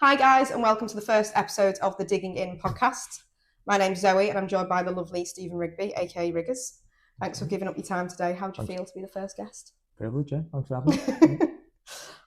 Hi guys, and welcome to the first episode of the Diggin podcast. My name's Zoe and I'm joined by the lovely Stephen Rigby, aka Riggers. Thanks for giving up your time today. How do you feel to be the first guest? Privilege, yeah. Thanks for having me.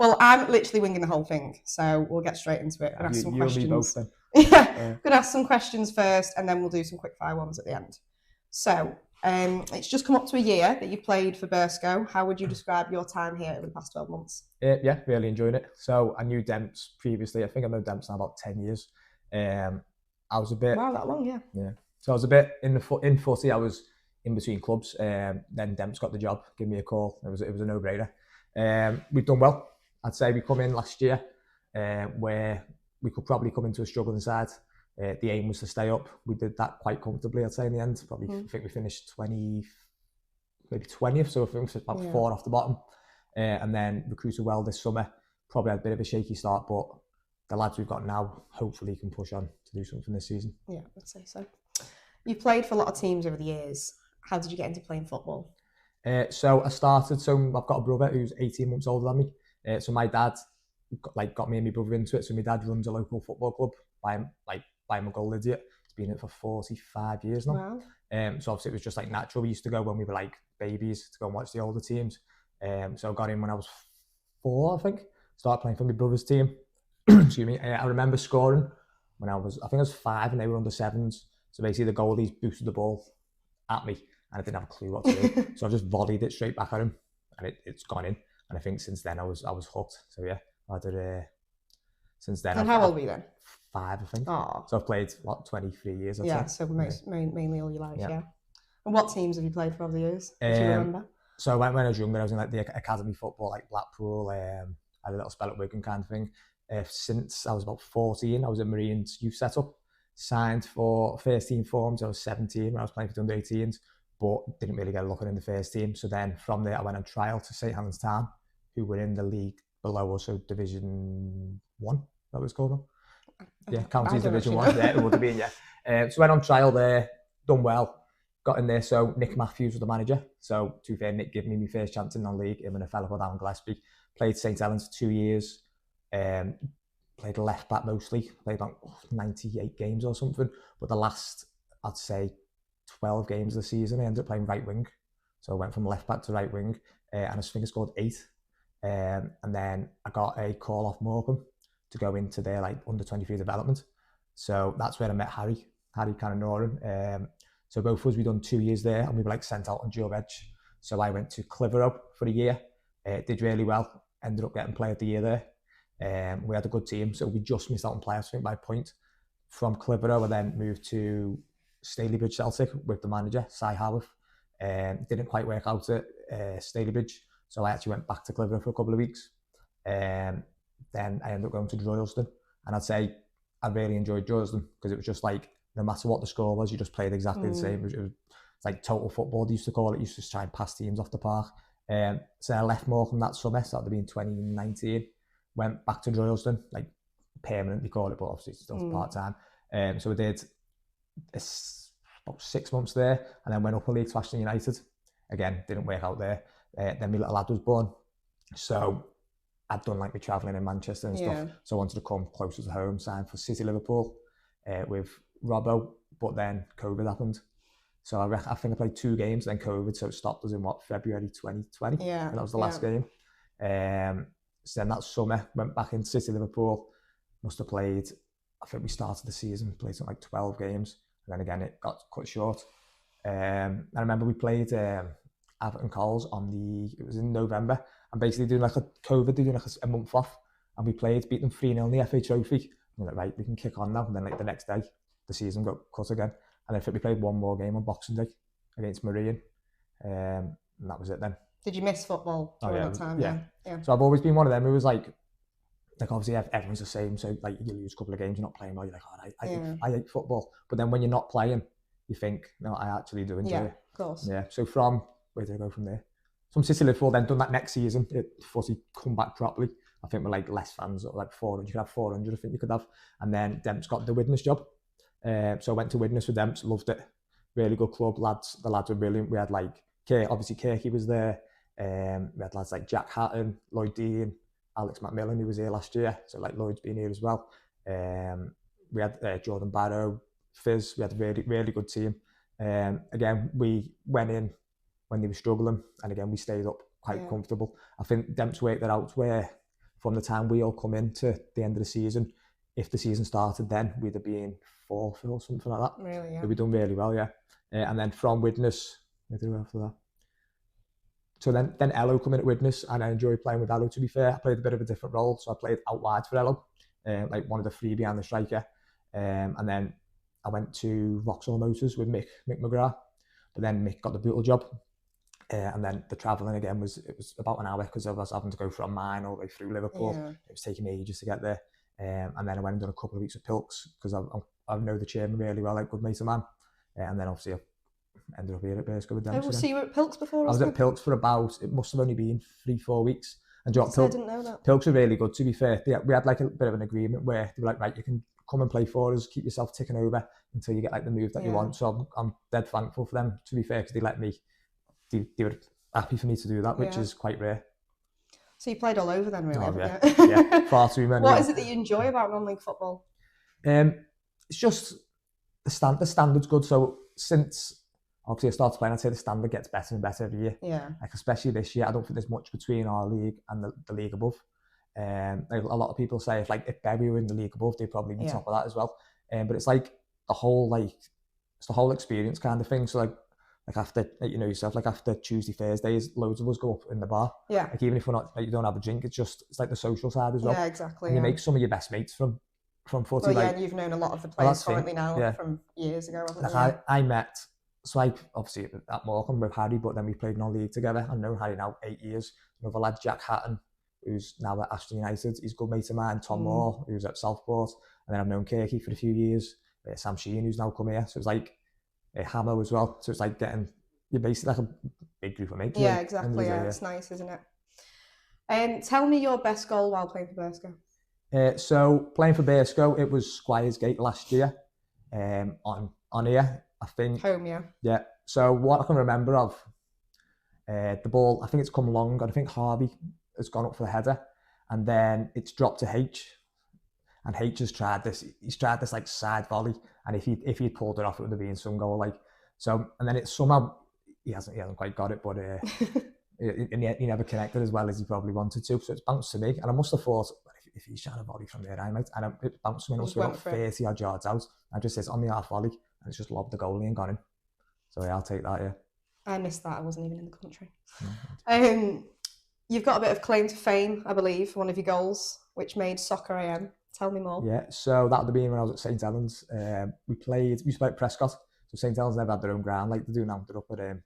Well, I'm literally winging the whole thing, so we'll get straight into it and ask some questions. You and me both then. Yeah, I'm going to ask some questions first and then we'll do some quick fire ones at the end. So, it's just come up to a year that you've played for Burscough. How would you describe your time here over the past 12 months? Yeah, really enjoying it. So I knew Demps previously. I think I've known Demps now about 10 years. I was a bit... Wow, that long, yeah. Yeah. So I was a bit in footy. I was in between clubs. Then Demps got the job, gave me a call. It was a no-brainer. We've done well. I'd say we come in last year where we could probably come into a struggling side. The aim was to stay up. We did that quite comfortably, I'd say, in the end. I think we finished 20th, so I think it was about 4 off the bottom. And then recruited well this summer. Probably had a bit of a shaky start, but the lads we've got now hopefully can push on to do something this season. Yeah, I'd say so. You've played for a lot of teams over the years. How did you get into playing football? So I've got a brother who's 18 months older than me. So my dad got me and my brother into it. So my dad runs a local football club by my goal idiot. He's been in it for 45 years now. Wow. So obviously it was just like natural. We used to go when we were like babies to go and watch the older teams. So I got in when I was 4, I think. Started playing for my brother's team. Excuse me. I remember scoring when I think I was 5 and they were under 7s. So basically the goalies boosted the ball at me and I didn't have a clue what to do. So I just volleyed it straight back at him and it's gone in. And I think since then I was hooked. So yeah, I did since then. And how old were you then? 5, I think. Oh. So I've played 23 years. I'd say. So mainly all your life, yeah. And what teams have you played for over the years? Do you remember? So when I was younger, I was in like the academy football, like Blackpool. I had a little spell at Wigan kind of thing. Since I was about 14, I was at Marines youth setup. Signed for first team forms. I was 17 when I was playing for the under 18s, but didn't really get a look at in the first team. So then from there, I went on trial to St Helens Town, who were in the league below us, so Division 1, that was called. Yeah, Counties Division 1. Yeah, it would have been, yeah. So went on trial there, done well, got in there. So Nick Matthews was the manager. So to be fair, Nick gave me my first chance in non-league. Him and a fella called Alan Gillespie. Played St Helens for 2 years. Played left back mostly. Played about 98 games or something. But the last, I'd say, 12 games of the season, I ended up playing right wing. So I went from left back to right wing. And I think I scored 8. And then I got a call off Morecambe to go into their like under 23 development. So that's where I met Harry Cananoran. So both of us, we done 2 years there and we were like sent out on dual edge. So I went to Clitheroe for a year, did really well, ended up getting player of the year there. We had a good team, so we just missed out on players, I think, by a point. From Clitheroe, I then moved to Stalybridge Celtic with the manager, Cy Howarth. Didn't quite work out at Stalybridge, so I actually went back to Clitheroe for a couple of weeks. Then I ended up going to Droylsden, and I'd say I really enjoyed Droylsden because it was just like, no matter what the score was, you just played exactly the same. It was like total football, they used to call it. You used to just try and pass teams off the park. So I left Morecambe that summer, so that would have been 2019. Went back to Droylsden, like permanently call it, but obviously it's still part-time. So I did about 6 months there, and then went up a league to Ashton United. Again, didn't work out there. Then my little lad was born. So I'd done like my travelling in Manchester and stuff. So I wanted to come closer to home, signed for City Liverpool with Robbo, but then COVID happened. So I think I played 2 games, then COVID, so it stopped us in February 2020. Yeah. And that was the last game. So then that summer, went back into City Liverpool, must have played, I think we started the season, played something like 12 games, and then again it got cut short. I remember we played Everton Coles it was in November, and basically doing like a month off, and we beat them 3-0 in the FA Trophy. I'm like, right, we can kick on now, and then like the next day, the season got cut again, and I think we played one more game on Boxing Day against Marine, and that was it then. Did you miss football during that time? Yeah. So I've always been one of them who was like obviously everyone's the same. So like you lose a couple of games, you're not playing well. You're like, oh, I hate football. But then when you're not playing, you think, no, I actually do enjoy it. Of course. Yeah. So where did I go from there? From City Liverpool, then done that next season. Footy come back properly. I think we're like less fans, like 400. You could have 400. I think you could have. And then Demps got the Widnes job. So I went to Widnes with Demps. Loved it. Really good club. The lads were brilliant. We had like obviously Kirky was there. We had lads like Jack Hatton, Lloyd Dean, Alex McMillan, who was here last year. So like Lloyd's been here as well. We had Jordan Barrow, Fizz. We had a really, really good team. Again, we went in when they were struggling, and again, we stayed up quite comfortable. I think them to work that out where from the time we all come in to the end of the season, if the season started then, we'd have been fourth or something like that. Really, yeah. So we've done really well, yeah. And then from Widnes, we do after that. So then Ello come in at Widnes, and I enjoyed playing with Ello, to be fair. I played a bit of a different role, so I played out wide for Ello, like one of the three behind the striker. And then I went to Vauxhall Motors with Mick McGrath, but then Mick got the Bootle job. And then the travelling again was about an hour because I was having to go from mine all the way through Liverpool. Yeah. It was taking me ages to get there. And then I went and done a couple of weeks at Pilks because I know the chairman really well, like good mate of mine. And then obviously I ended up here at Burscough with them. Oh, so you were at Pilks before? I was at Pilks for it must have only been 3-4 weeks. And I didn't know that. Pilks were really good, to be fair. We had like a bit of an agreement where they were like, right, you can come and play for us, keep yourself ticking over until you get like the move that you want. So I'm dead thankful for them, to be fair, because they let me. They were happy for me to do that, which is quite rare. So you played all over then, really? Yeah, far too many. What is it that you enjoy about non-league football? It's just the standard's good. So since obviously I started playing, I'd say the standard gets better and better every year. Yeah. Like especially this year, I don't think there's much between our league and the league above. Like a lot of people say if Bury were in the league above, they'd probably be top of that as well. But it's like the whole experience kind of thing. So like after, you know yourself, like after Tuesday, Thursdays, loads of us go up in the bar. Yeah. Like even if we're not, like you don't have a drink, it's like the social side as well. Yeah, exactly. And you make some of your best mates from footy. Well, and you've known a lot of the players currently now from years ago, haven't you? I met, so I obviously at Morecambe with Harry, but then we played non-league together. I've known Harry now 8 years. Another lad, Jack Hatton, who's now at Aston United. He's a good mate of mine. Tom Moore, who's at Southport. And then I've known Kirky for a few years. Sam Sheehan, who's now come here. So it's like Hammer as well. So it's like you're basically like a big group of mates. Yeah, exactly. Yeah, it's nice, isn't it? Tell me your best goal while playing for Burscough. So playing for Burscough, it was Squires Gate last year. On here, I think. Home, yeah. Yeah. So what I can remember of the ball, I think it's come long, and I think Harvey has gone up for the header, and then it's dropped to H, and H has tried this. He's tried this like side volley, and if he pulled it off, it would have been some goal. Like so, and then it's somehow he hasn't quite got it, but he never connected as well as he probably wanted to. So it's bounced to me, and I must have thought if he's trying to volley from there, I might. And it bounced to me, and about 30 odd yards out. I just says on the half volley, and it's just lobbed the goalie and gone in. So yeah, I'll take that. Yeah. I missed that. I wasn't even in the country. You've got a bit of claim to fame, I believe, for one of your goals, which made Soccer AM. Tell me more. Yeah, so that would have been when I was at St Helens. We used to play at Prescott. So St Helens never had their own ground like they do now. They're up at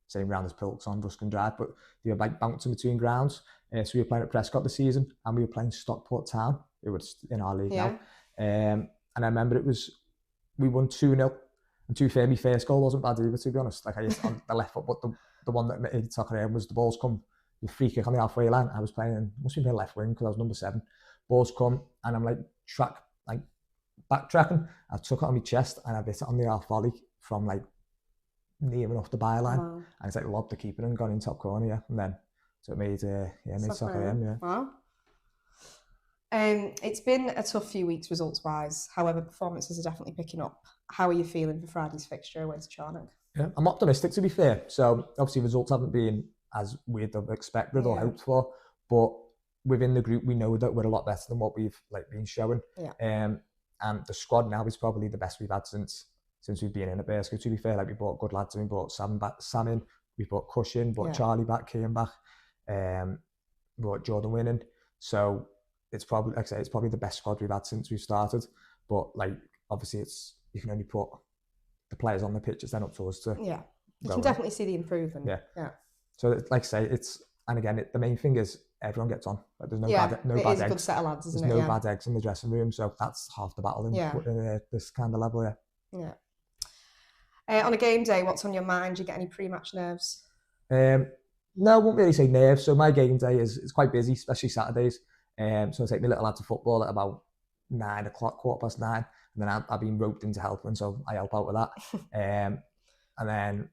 same ground as Pilks on Burscough Drive, but they were like bouncing between grounds. So we were playing at Prescott this season, and we were playing Stockport Town, who was in our league now. And I remember we won 2-0. And to be fair, my first goal wasn't bad either, to be honest. Like I hit on the left foot, but the one that made Soccer AM was the ball's come. The free kick on the halfway line. I was playing, must have been left wing because I was number 7. Ball's come, and I'm like backtracking. I took it on my chest and I hit it on the half volley from like near enough the byline. Wow. And it's like lobbed the keeper and gone in top corner, yeah. And then so it made Soccer AM, yeah. Wow. It's been a tough few weeks results wise. However, performances are definitely picking up. How are you feeling for Friday's fixture away to Charnock? Yeah, I'm optimistic, to be fair. So obviously results haven't been as we'd have expected or hoped for, but within the group we know that we're a lot better than what we've been showing. Yeah. And the squad now is probably the best we've had since we've been in at Burscough. To be fair, we brought good lads in, we brought Sam in, we brought Cush in, brought Charlie back, came back, brought Jordan Winning. So it's probably, like I say, it's probably the best squad we've had since we've started. But obviously you can only put the players on the pitch. It's then up to us to you can definitely see the improvement. Yeah. So like I say, and again, the main thing is everyone gets on. There's no bad eggs. It is a good set of lads, isn't it? There's no bad eggs in the dressing room, so that's half the battle in this kind of level. Yeah. On a game day, what's on your mind? Do you get any pre-match nerves? No, I won't really say nerves. So my game day is quite busy, especially Saturdays. So I take my little lad to football at about 9 o'clock, 9:15, and then I've been roped into helping, so I help out with that. And then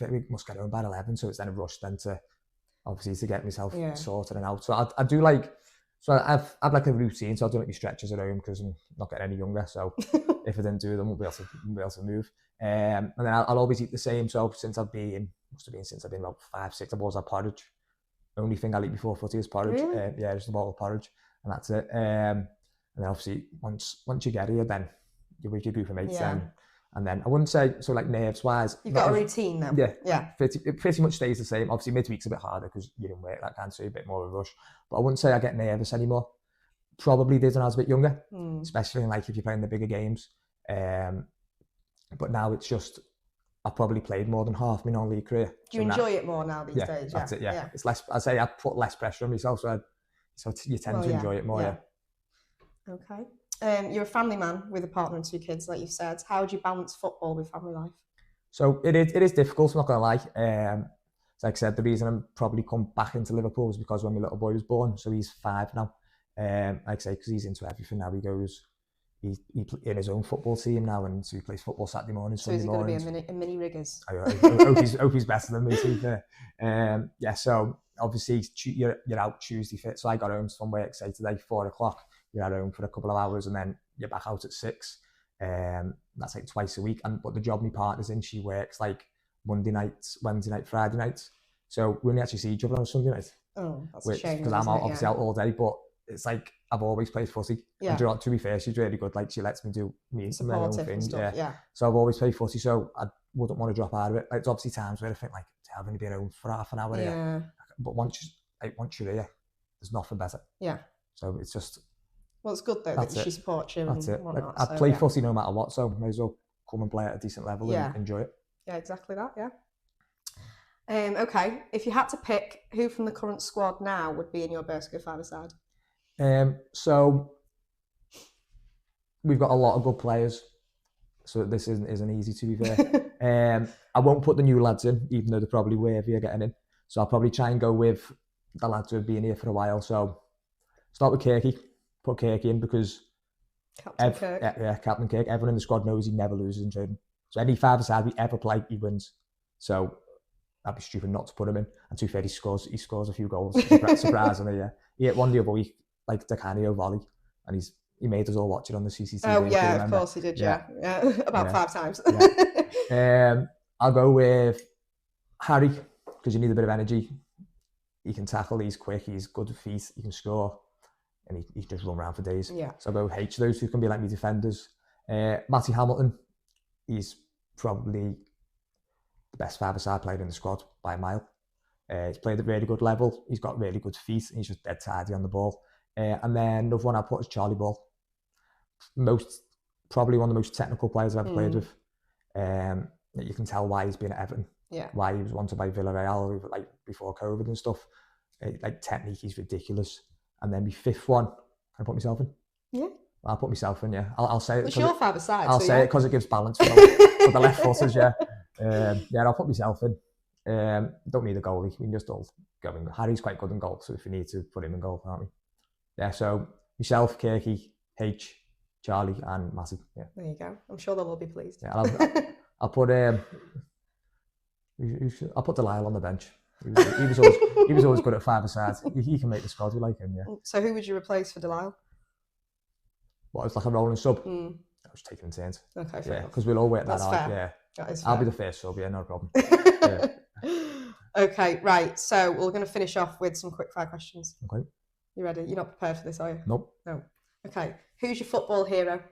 we must get home by 11, so it's then a rush then to obviously to get myself sorted and out. So I do So I've like a routine, so I do like my stretches at home because I'm not getting any younger. So if I didn't do them, I won't be able to move. And then I'll always eat the same. So must have been about 5, 6, I've always had porridge. Only thing I'll eat before footy is porridge. Really? Yeah, just a bottle of porridge, and that's it. And then obviously once you get here, then you're with your group of mates. And then I wouldn't say so like nerves wise. You've got a routine though. Yeah. It pretty much stays the same. Obviously midweek's a bit harder because you're in work that kind, so you're a bit more of a rush. But I wouldn't say I get nervous anymore. Probably did when I was a bit younger, especially like if you're playing the bigger games. But now it's just I've probably played more than half my non-league career. Do you enjoy it more now these days? That's it. Yeah, it's less. I say I put less pressure on myself, so you tend to enjoy it more. Yeah. Okay. You're a family man with a partner and 2 kids, like you've said. How do you balance football with family life? So it is difficult, I'm not going to lie. Like I said, the reason I'm probably come back into Liverpool is because when my little boy was born, so he's 5 now. Like I say, because he's into everything now. He's in his own football team now, and so he plays football Saturday mornings, Sunday mornings. So is he going to be a mini riggers? I hope he's better than me, to be fair. So obviously you're out Tuesday fit. So I got home from work, say today, 4 o'clock. You're at home for a couple of hours and then you're back out at 6. That's like twice a week. But the job my partner's in, she works like Monday nights, Wednesday night, Friday nights. So we only actually see each other on a Sunday night. Oh, that's a shame. Because I'm obviously out all day, but it's like I've always played footy. Yeah. And to be fair, she's really good. Like she lets me do my own thing. Yeah. So I've always played footy, so I wouldn't want to drop out of it. Like, there's obviously times where I think like I've only been home for half an hour here. But once you're here, there's nothing better. Yeah. So it's just. Well, it's good though that she supports you. That's it. Like, I play footy no matter what, so may as well come and play at a decent level and enjoy it. Yeah, exactly that. Yeah. Okay, if you had to pick who from the current squad now would be in your Burscough five-a-side? So we've got a lot of good players, so this isn't easy, to be fair. I won't put the new lads in, even though they're probably worthy of getting in. So I'll probably try and go with the lads who have been here for a while. So start with Kirky. Put Kirky in because Captain Kirk. Captain Kirk. Everyone in the squad knows he never loses in training. So any five-a-side we ever play, he wins. So that'd be stupid not to put him in. And to be fair, he scores a few goals. Surprisingly, yeah. He hit one the other week, like the Canio volley, and he made us all watch it on the CCTV. Oh yeah, of course he did. Yeah. About 5 times. I'll go with Harry because you need a bit of energy. He can tackle. He's quick. He's good with feet. He can score. And he just run around for days. Yeah. So I'll go with H. Those who can be like me defenders. Matty Hamilton, he's probably the best five-a-side player in the squad by a mile. He's played at a really good level. He's got really good feet. And he's just dead tidy on the ball. And then another one I put is Charlie Ball. Probably one of the most technical players I've ever played with. You can tell why he's been at Everton. Yeah. Why he was wanted by Villarreal like before COVID and stuff. Like technique, he's ridiculous. And then my 5th one, can I put myself in? Yeah. I'll put myself in, yeah. I'll say it. It's your five-a-side. I'll say it because it gives balance for the left footers, yeah. I'll put myself in. Don't need a goalie. We can just all go in. Harry's quite good in goal, so if we need to put him in goal, can't we? Yeah, so myself, Kirky, H, Charlie, and Matty. Yeah. There you go. I'm sure they'll all be pleased. Yeah, I'll put Delisle on the bench. He was always good at five-a-side. He can make the squad. We like him, yeah. So who would you replace for Delisle? What, it's like a rolling sub? I was taking turns. Okay, fair. Because we'll all work that out. Fair. Yeah. That is fair. I'll be the first sub, yeah, no problem. Yeah. Okay, right. So we're going to finish off with some quick-fire questions. Okay. You ready? You're not prepared for this, are you? Nope. No. Okay. Who's your football hero?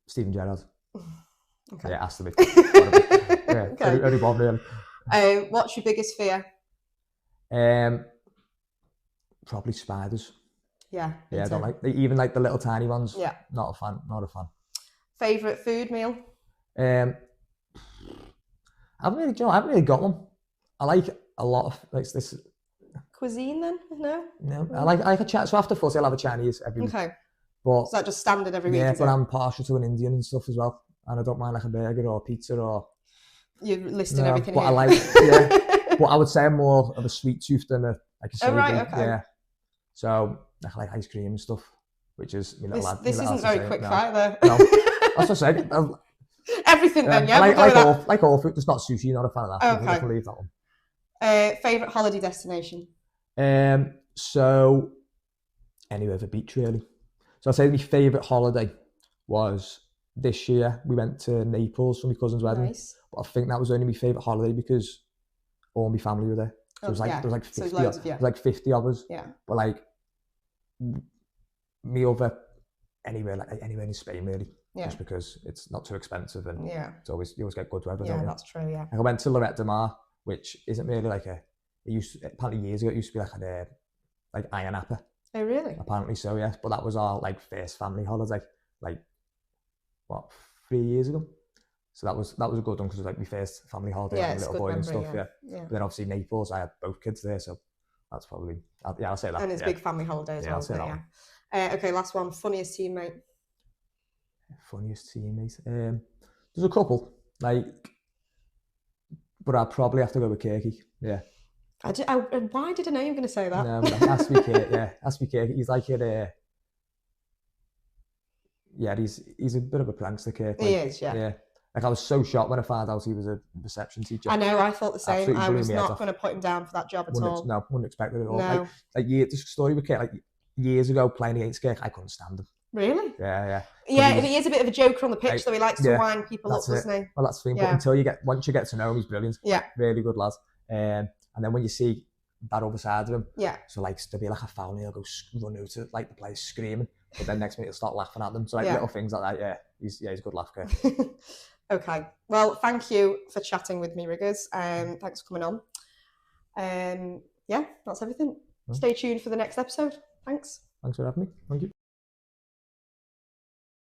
Steven Gerrard. Okay. Yeah, it has to be. Yeah, okay. Only Bob, really. What's your biggest fear? Probably spiders. Yeah. Yeah, I don't like even like the little tiny ones. Yeah. Not a fan. Favourite food meal? I haven't really got one. I like a lot of like this. Cuisine then? No. I like a chat. So after footy, I'll have a Chinese every week. Okay. But is that just standard every week? Yeah, but I'm partial to an Indian and stuff as well, and I don't mind like a burger or a pizza or. You're listing everything. But here. I like, yeah. But I would say I'm more of a sweet tooth than a savory. Oh right, okay. Yeah. So I like ice cream and stuff, which is this isn't very quick fire though. No, that's what I said. Everything then, yeah. Like all food, just not sushi. Not a fan of that. Okay. I can leave that one. Favorite holiday destination? So anywhere the beach really. So I'd say my favourite holiday was this year. We went to Naples for my cousin's wedding. Nice. But I think that was only my favourite holiday because all my family were there. So it was like yeah. there was like So 50 loads of, of you. it was like 50 of us. Yeah. But like me over anywhere in Spain really. Yeah. Just because it's not too expensive and Yeah. it's always you always get good weather, Yeah, don't you? that's true, yeah. Like I went to Lloret de Mar, which isn't really like apparently years ago it used to be like Iron Apple. Oh, really? Apparently so, yes. But that was our like first family holiday, like what, 3 years ago. So that was a good one because it was like my first family holiday, Yeah, like it's a a little good boy and memory, stuff. Yeah. But then obviously Naples, I had both kids there, so that's probably I'll say that. And it's a big family holiday as well, I'll say isn't it? that Yeah. Okay, last one. Funniest teammate. Funniest teammate. There's a couple, like, but I'd probably have to go with Kirky. Yeah. Why did I know you were going to say that? No, but it has to be Kirky. Yeah, it has to be Kirky. He's like he's a bit of a prankster, Kirk. Like, He is, yeah. Yeah. Like I was so shocked when I found out he was a reception teacher. I know, I thought the same. Absolutely I blew was me head not off. going to put him down for that job at all. No, wouldn't expect it at all. No. The story with Kirk, like years ago playing against Kirk, I couldn't stand him. Really? Yeah. Yeah, and he is a bit of a joker on the pitch, like, though. He likes to wind people up, doesn't he? Well, that's the thing. Yeah. But once you get to know him, he's brilliant. Yeah. Really good lad. And then when you see that other side of him, yeah. So like there'll be like a foul and he'll go run out to like the players screaming, but then next minute he'll start laughing at them. So like little things like that. Yeah, he's a good laugh guy. Okay. Well, thank you for chatting with me, Riggers. Thanks for coming on. Yeah, that's everything. Stay tuned for the next episode. Thanks. Thanks for having me. Thank you.